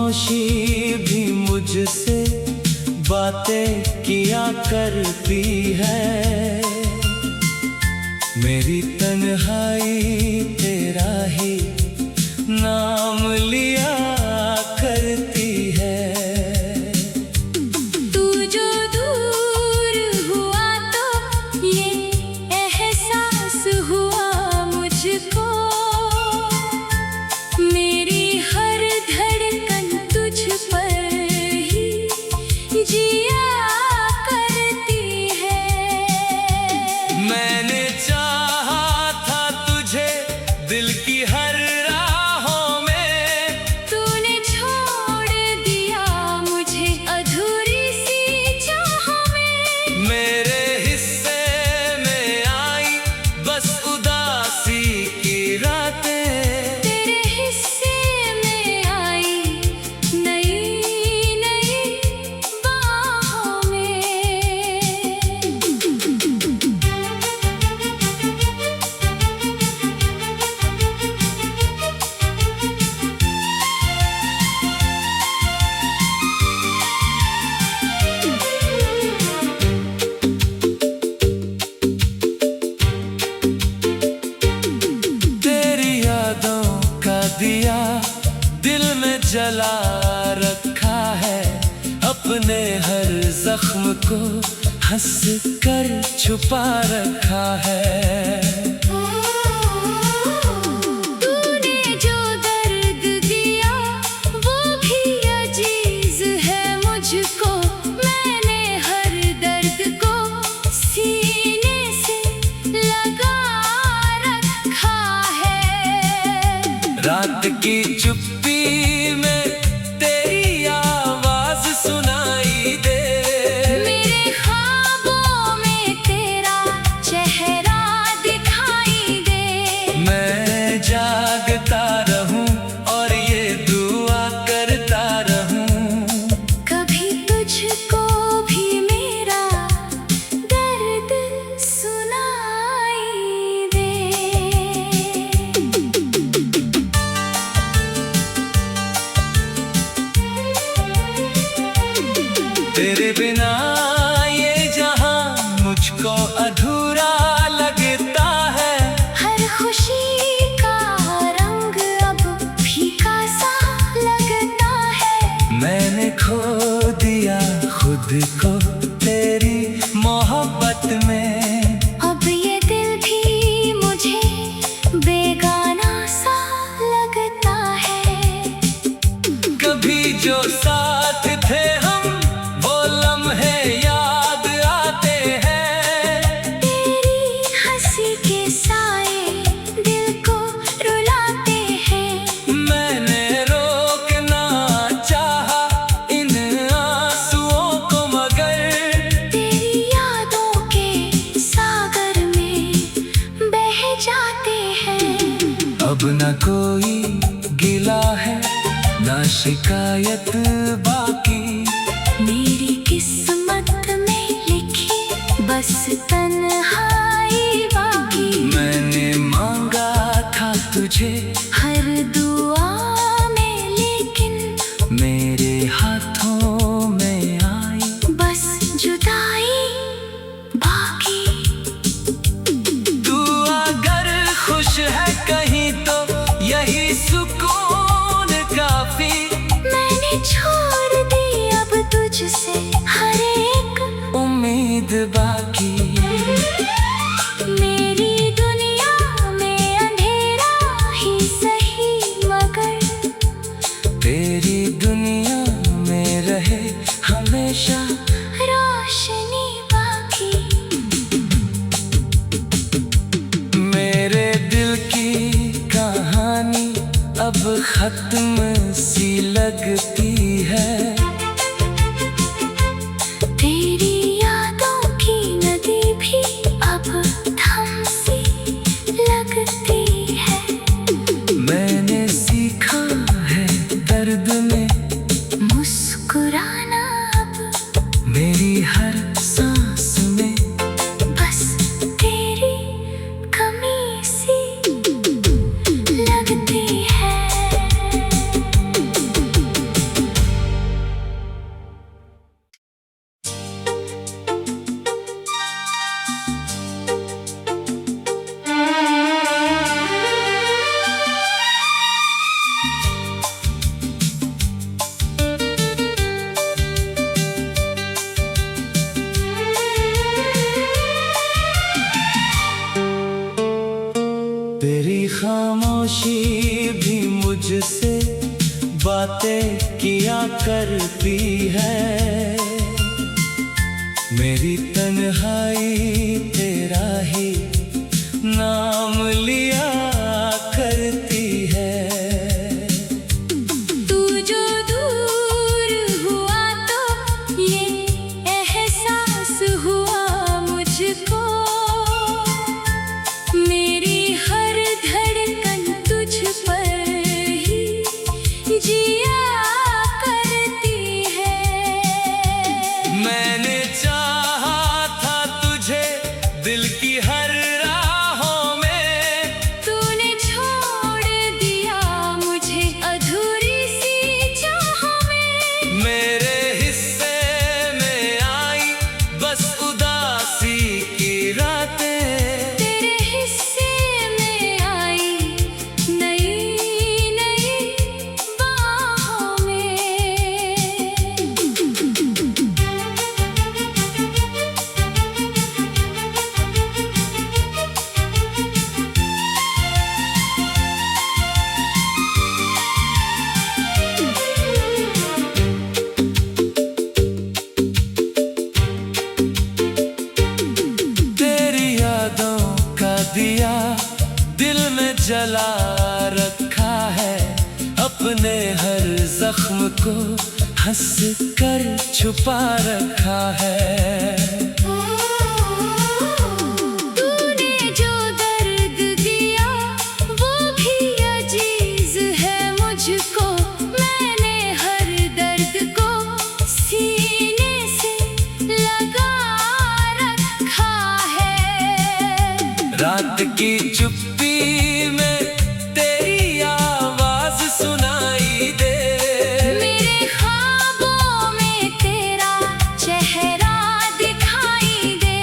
खामोशी भी मुझसे बातें किया करती है। मेरी तन्हाई तेरा ही नाम लिया करती है। तू जो दूर हुआ तो ये एहसास हुआ मुझको, मेरी हर धड़कन तुझ पर ही जिया करती है। मैंने चाहा था तुझे दिल की हर राहों में, तूने छोड़ दिया मुझे अधूरी सी चाहों में। मेरे हिस्से में आई बस उदासी की रातें, तेरे हिस्से में आई नई नई बाहों में। तेरी यादों का दिया दिल में जला रखा है, अपने हर जख्म को हंस कर छुपा रखा है। तूने जो दर्द दिया वो भी अजीज है मुझको, मैंने हर दर्द को सीने से लगा रखा है। रात की चुप्पी में तेरी आवाज सुनाई दे, मेरे ख्वाबों में तेरा चेहरा दिखाई दे। मैं जागता रहूं और ये दुआ करता रहूं, कभी तुझको भी मेरा दर्द सुनाई दे। तेरे बिना ये जहां मुझको अधूरा लगता है। हर खुशी का रंग अब फीका सा लगता है। मैंने खो दिया खुद को तेरी मोहब्बत में, अब ये दिल भी मुझे बेगाना सा लगता है। कभी जो साथ थे हम वो लम्हे याद आते हैं। तेरी हंसी के साए दिल को रुलाते हैं। मैंने रोकना चाहा इन आंसुओं को मगर तेरी यादों के सागर में बह जाते हैं। अब न कोई गिला है ना शिकायत बाकी, मेरी किस्मत में लिखी बस तन्हाई बाकी। मैंने मांगा था तुझे हर दुआ में लेकिन मेरे हाथों में आई बस जुदाई बाकी। तू अगर खुश है कहीं तो यही सुकून काफी। मैंने छोड़ दी अब तुझसे हर एक उम्मीद बाकी। मेरी दुनिया में अंधेरा ही सही मगर तेरी दुनिया में रहे हमेशा रोशनी बाकी। मेरे दिल की कहानी अब खत्म सी लगती है। तेरी यादों की नदी भी अब थम सी लगती है। मैंने सीखा है दर्द में मुस्कुराना अब मेरी हर सांस में बस तेरी कमी सी लगती है। खामोशी भी मुझसे बातें किया करती है। मेरी तन्हाई तेरा ही नाम लिया करती है। तू जो दूर हुआ तो ये एहसास हुआ मुझको, मेरी हर धड़कन तुझ पर ही जिया करती है। मैंने चाहा था तुझे दिल की हर राहों में, तूने छोड़ दिया मुझे अधूरी सी चाहों में। मेरे हिस्से में आई बस उदासी की रातें, तेरे हिस्से में आई नई नई बाहों में। तेरी यादों का दिया दिल में जला रखा है, अपने हर जख्म को हंस कर छुपा रखा है। तूने जो दर्द दिया वो भी अजीज है मुझको, मैंने हर दर्द को सीने से लगा रखा है। रात की चुप्पी में तेरी आवाज सुनाई दे, मेरे ख्वाबों में तेरा चेहरा दिखाई दे।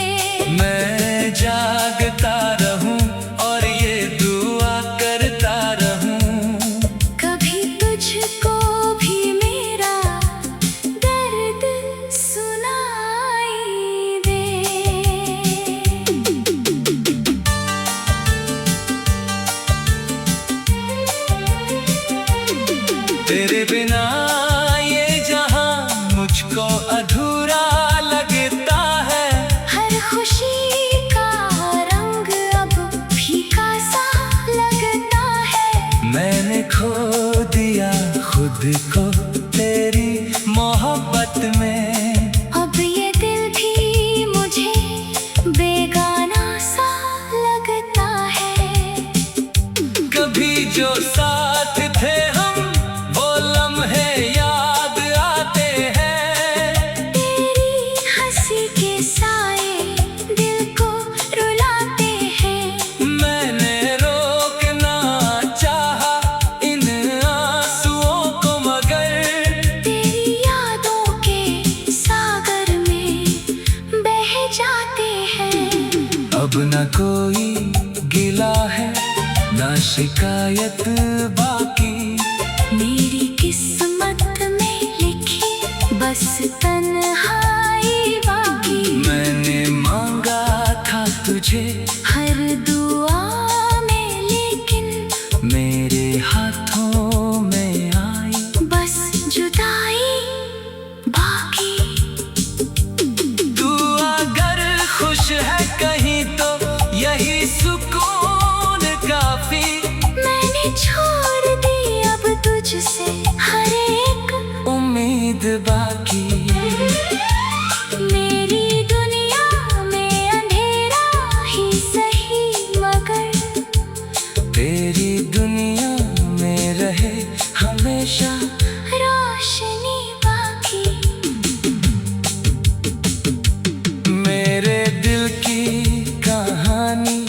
मैं जागता रहूं और ये दुआ करता रहूं, कभी तुझको भी मेरा दर्द सुनाई दे। तेरे बिना ये जहां मुझको अधूरा लगता है। हर खुशी का रंग अब फीका सा लगता है। मैंने खो दिया खुद को तेरी मोहब्बत में, अब ये दिल भी मुझे बेगाना सा लगता है। कभी जो साथ थे हम वो लम्हे याद आते हैं। तेरी हंसी के साए दिल को रुलाते हैं। मैंने रोकना चाहा इन आंसुओं को मगर तेरी यादों के सागर में बह जाते हैं। अब न कोई गिला है ना शिकायत बाकी, मेरी किस्मत में लिखी बस तन्हाई बाकी। मैंने मांगा था तुझे हर दुआ में लेकिन मेरे हाथों में आई बस जुदाई बाकी। तू अगर खुश है कहीं तो यही सुकून काफी। मैंने छोड़ दी अब तुझसे हर एक उम्मीद बाकी। मेरी दुनिया में अंधेरा ही सही मगर तेरी दुनिया में रहे हमेशा रोशनी बाकी। मेरे दिल की कहानी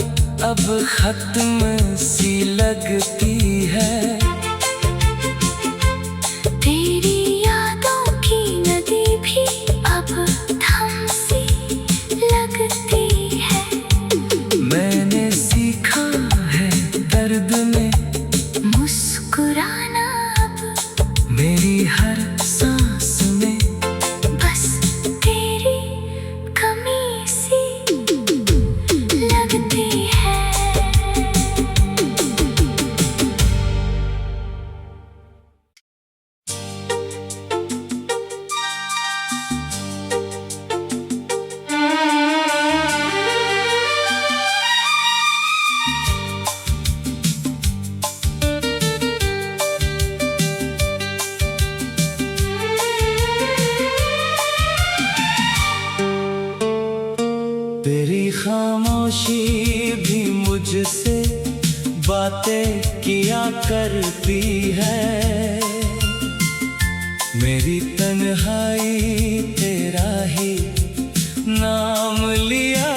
अब खत्म सी लगती है। तेरी यादों की नदी भी अब थम सी लगती है। मैंने सीखा है दर्द में मुस्कुराना अब मेरी हर सांस में, बस तेरी कमी सी लगती है। खामोशी भी मुझसे बातें किया करती है। मेरी तन्हाई तेरा ही नाम लिया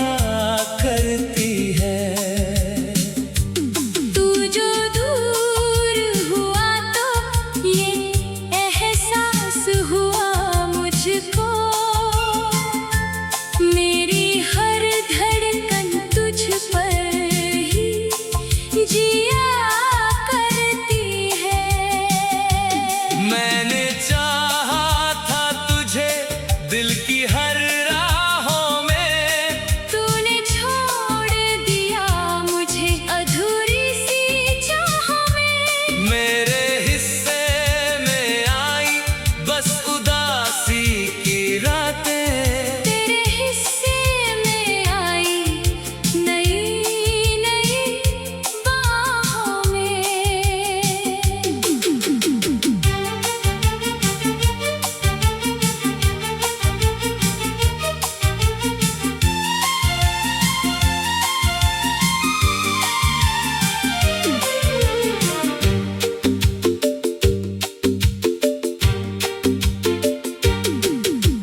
करती है। तू जो दूर हुआ तो ये एहसास हुआ मुझको, मेरी हर धड़कन तुझ पर ही जिया करती है। मैंने चाहा था तुझे दिल की हर राहों में, तूने छोड़ दिया मुझे अधूरी सी चाहों में। मेरे हिस्से में आई बस उदासी की रातें, तेरे हिस्से में आई नई नई बाहों में।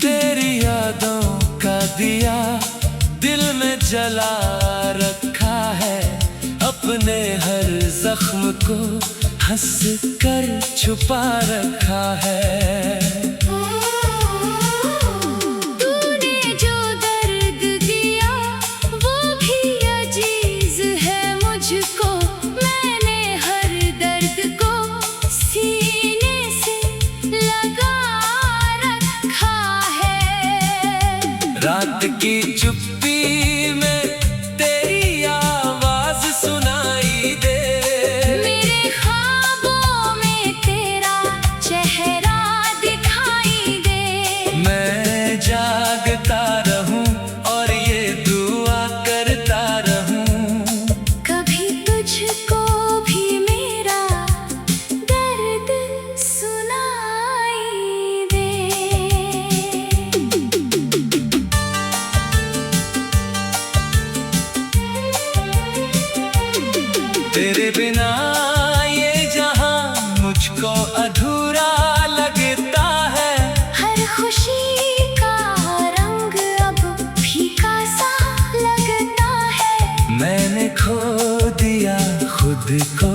तेरी यादों का दिया दिल में जला रखा है, अपने हर जख्म को हंस कर छुपा रखा है। तूने जो दर्द दिया वो भी अजीज है मुझको, मैंने हर दर्द को सीने से लगा रखा है। रात की चुप्पी में तेरी आवाज सुनाई दे, मेरे ख्वाबों में तेरा चेहरा दिखाई दे। मैं जागता रहूं और ये दुआ करता रहूं, कभी तुझको भी मेरा दर्द सुनाई दे। तेरे बिना ये जहां मुझको अधूरा लगता है। हर खुशी का रंग अब फीका सा लगता है। मैंने खो दिया खुद को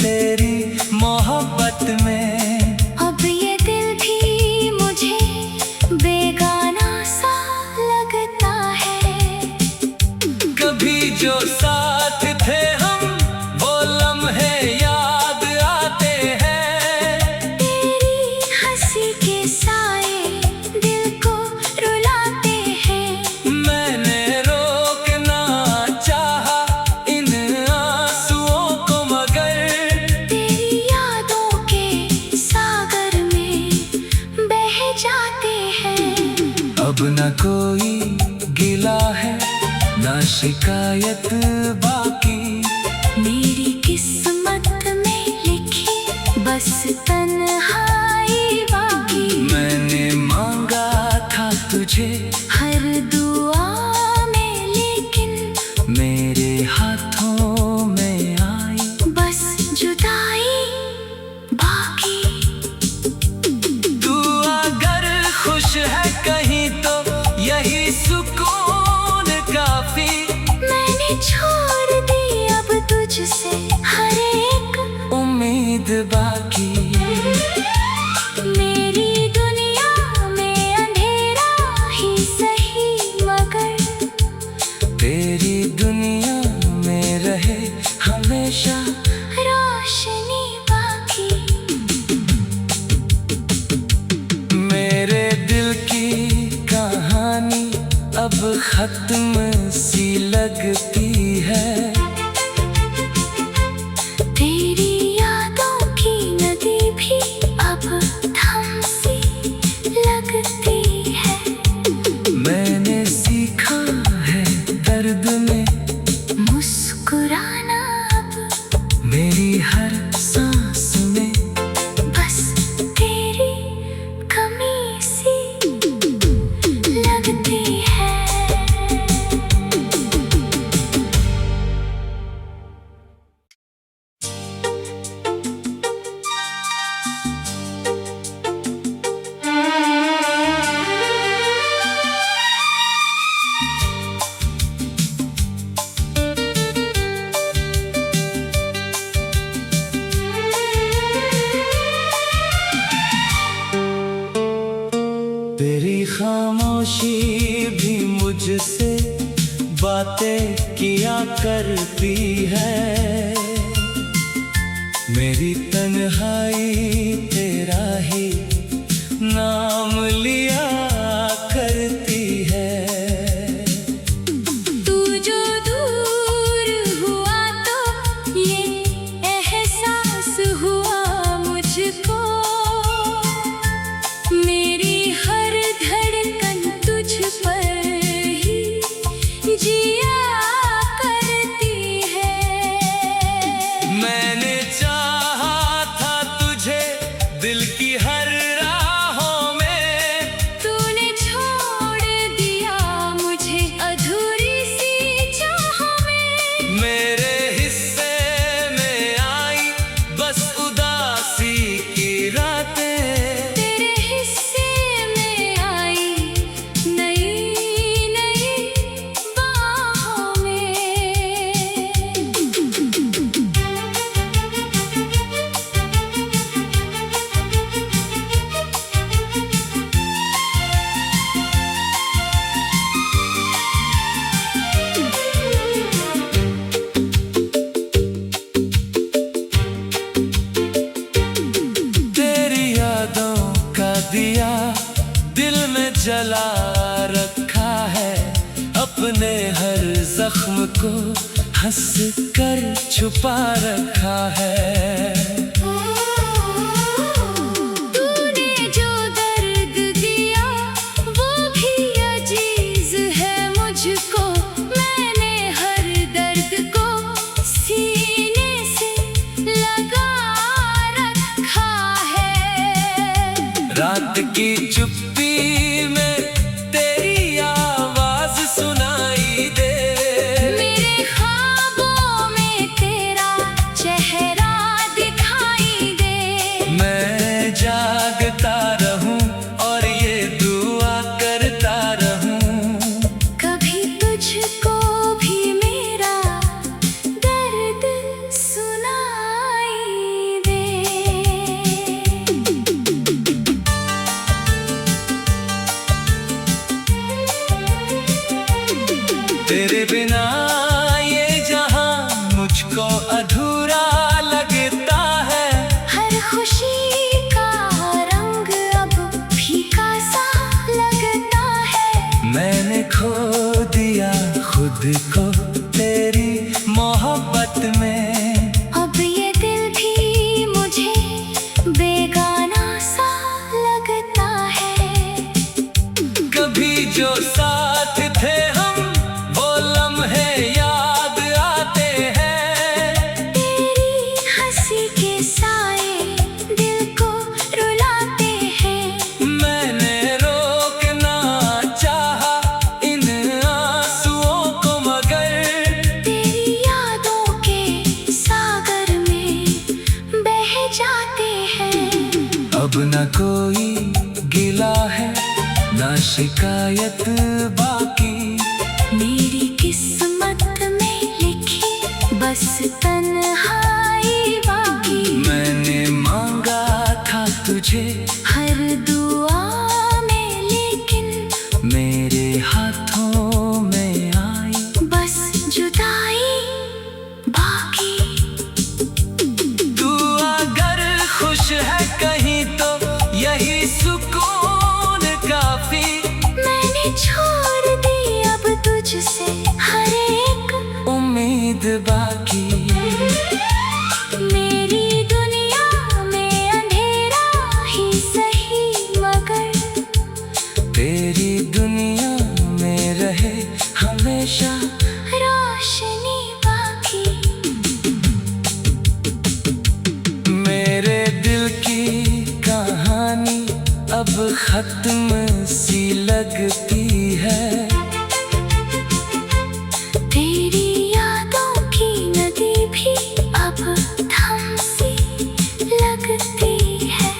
तेरी मोहब्बत में, अब ये दिल भी मुझे बेगाना सा लगता है। कभी जो साथ थे हम वो लम्हे याद आते हैं। तेरी हंसी के साए दिल को रुलाते हैं। मैंने रोकना चाहा इन आंसुओं को मगर तेरी यादों के सागर में बह जाते हैं। अब न कोई गिला है ना शिकायत बाकी, मेरी किस्मत में लिखी बस तन्हाई बाकी। मैंने मांगा था तुझे हर दुआ में लेकिन मेरे हाथों में आई बस जुदाई बाकी। तू अगर खुश है कहीं तो यही सुकून काफी। मैंने छोड़ दी अब तुझसे हर एक उम्मीद बाकी। मेरी दुनिया में अंधेरा ही सही मगर तेरी दुनिया में रहे हमेशा रोशनी बाकी। मेरे दिल की कहानी अब खत्म सी लगती है। तेरी यादों की नदी भी अब थम सी लगती है। मैंने सीखा है दर्द में मुस्कुराना अब मेरी हर सांस में, बस तेरी कमी सी लगती है। लिया करती है। मेरी तन्हाई तेरा ही नाम लिया करती है। तू जो दूर हुआ तो ये एहसास हुआ मुझको, मेरी हर धड़कन तुझ पर ही जिया करती है। मैंने चाहा था तुझे दिल की हर राहों में, तूने छोड़ दिया मुझे अधूरी सी चाहों में। मेरे हिस्से में आई बस उदासी की रातें, तेरे हिस्से में आई नई नई बाहों में। तेरी यादों का दिया दिल में जला रखा है, अपने हर जख्म को हंस कर छुपा रखा है। तूने जो दर्द दिया वो भी अजीज है मुझको, मैंने हर दर्द को सीने से लगा रखा है। रात की चुप्पी में तेरी आवाज सुनाई दे, मेरे ख्वाबों में तेरा चेहरा दिखाई दे। मैं जागता रहूं और ये दुआ करता रहूं, कभी तुझको भी मेरा दर्द सुनाई दे। तेरे बिना ये जहां मुझको अधूरा लगता है। हर खुशी का रंग अब फीका सा लगता है। मैंने खो दिया खुद को तेरी मोहब्बत में, अब ये दिल भी मुझे बेगाना सा लगता है। कभी जो साथ थे हम वो लम्हे याद आते हैं। तेरी हंसी के साए दिल को रुलाते हैं। मैंने रोकना चाहा इन आंसुओं को मगर तेरी यादों के सागर में बह जाते हैं। अब न कोई गिला है ना शिकायत बाकी, मेरी किस्मत में लिखी बस तन्हाई बाकी। मैंने मांगा था तुझे हर दुआ में लेकिन मेरे हाथों में आई बस जुदाई बाकी। तू अगर खुश है कहीं तो यही सुकून काफी। मैंने छोड़ दी अब तुझसे हर एक उम्मीद बाकी। मेरी दुनिया में अंधेरा ही सही मगर तेरी दुनिया में रहे हमेशा रोशनी बाकी। मेरे दिल की कहानी अब खत्म सी लगती है। तेरी यादों की नदी भी अब थम सी लगती है।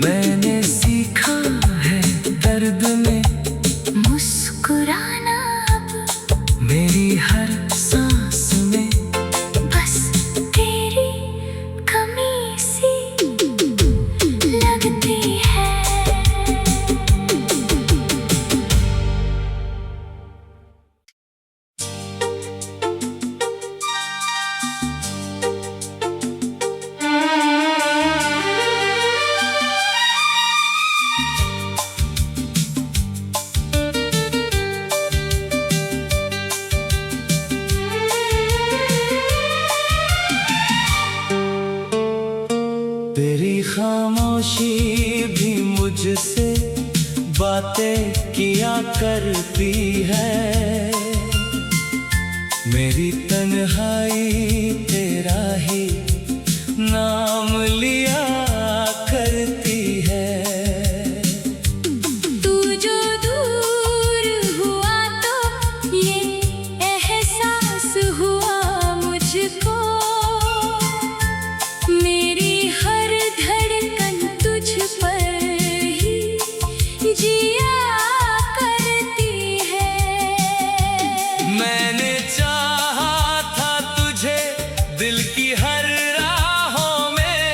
मैंने सीखा है दर्द में मुस्कुराना अब मेरी हर सांस में, बस तेरी कमी सी लगती है। खामोशी भी मुझसे बातें किया करती है। मेरी तन्हाई तेरा ही नाम लिया करती है। तू जो दूर हुआ तो ये एहसास हुआ मुझको, मेरी हर धड़कन तुझ पर ही जिया करती है। मैंने चाहा था तुझे दिल की हर राहों में,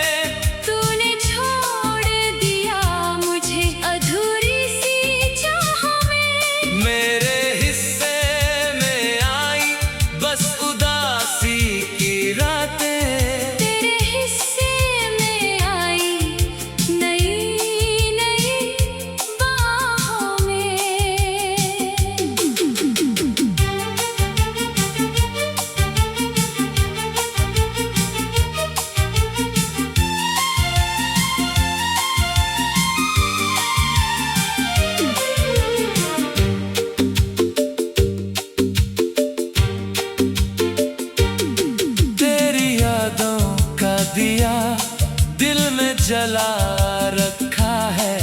तूने छोड़ दिया मुझे अधूरी सी चाहों में। मेरे हिस्से में आई बस उदासी की रातें, तेरे हिस्से में आई नई नई बाहों में। तेरी यादों का दिया दिल में जला रखा है,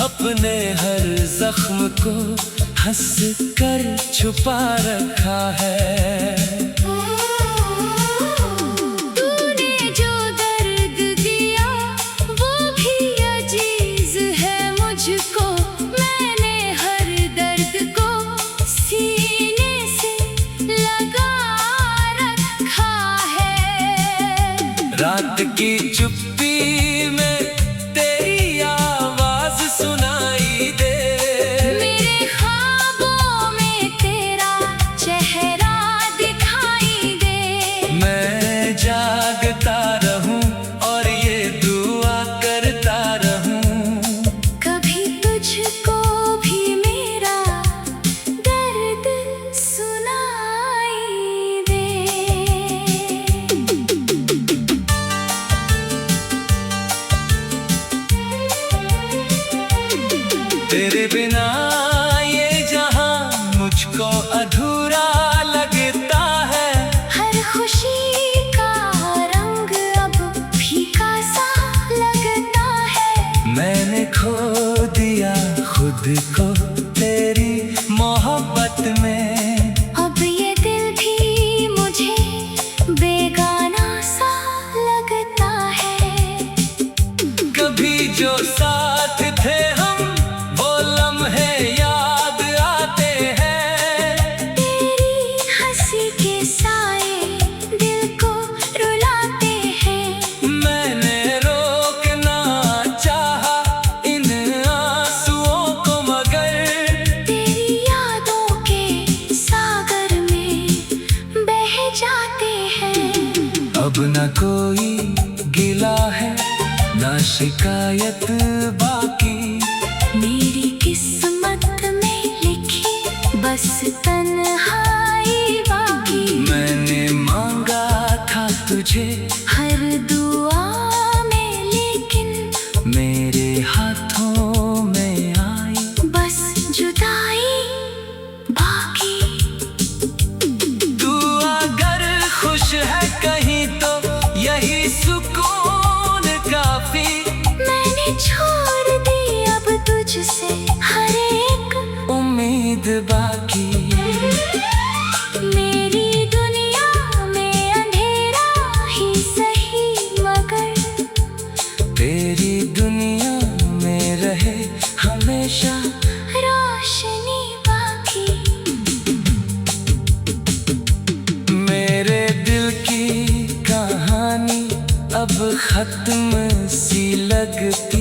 अपने हर जख्म को हंस कर छुपा रखा है। तूने जो दर्द दिया वो भी अजीज है मुझको, मैंने हर दर्द को सीने से लगा रखा है। रात की चुप्पी में तेरी आवाज सुनाई दे, मेरे ख्वाबों में तेरा चेहरा दिखाई दे। मैं जागता रहूं और ये दुआ करता रहूं, कभी तुझको भी मेरा दर्द सुनाई दे। तेरे बिना ये जहां मुझको अधूरा लगता है। हर खुशी का रंग अब फीका सा लगता है। मैंने खो दिया खुद को तेरी मोहब्बत में, अब ये दिल भी मुझे बेगाना सा लगता है। कभी जो साथ थे हम वो लम्हे याद आते हैं। तेरी हंसी के साए दिल को रुलाते हैं। मैंने रोकना चाहा इन आंसुओं को मगर तेरी यादों के सागर में बह जाते हैं। अब न कोई गिला है ना शिकायत बाकी, मेरी किस्मत में लिखी बस तन्हाई बाकी। मैंने मांगा था तुझे हर दुआ में लेकिन मेरे हाथों में आई बस जुदाई बाकी। तू अगर खुश है कहीं तो यही सुकून काफी। मैंने छोड़ दी अब तुझसे हर एक उम्मीद बाकी। मेरी दुनिया में अंधेरा ही सही मगर तेरी दुनिया में रहे हमेशा रोशनी बाकी। मेरे दिल की कहानी अब खत्म सी लगती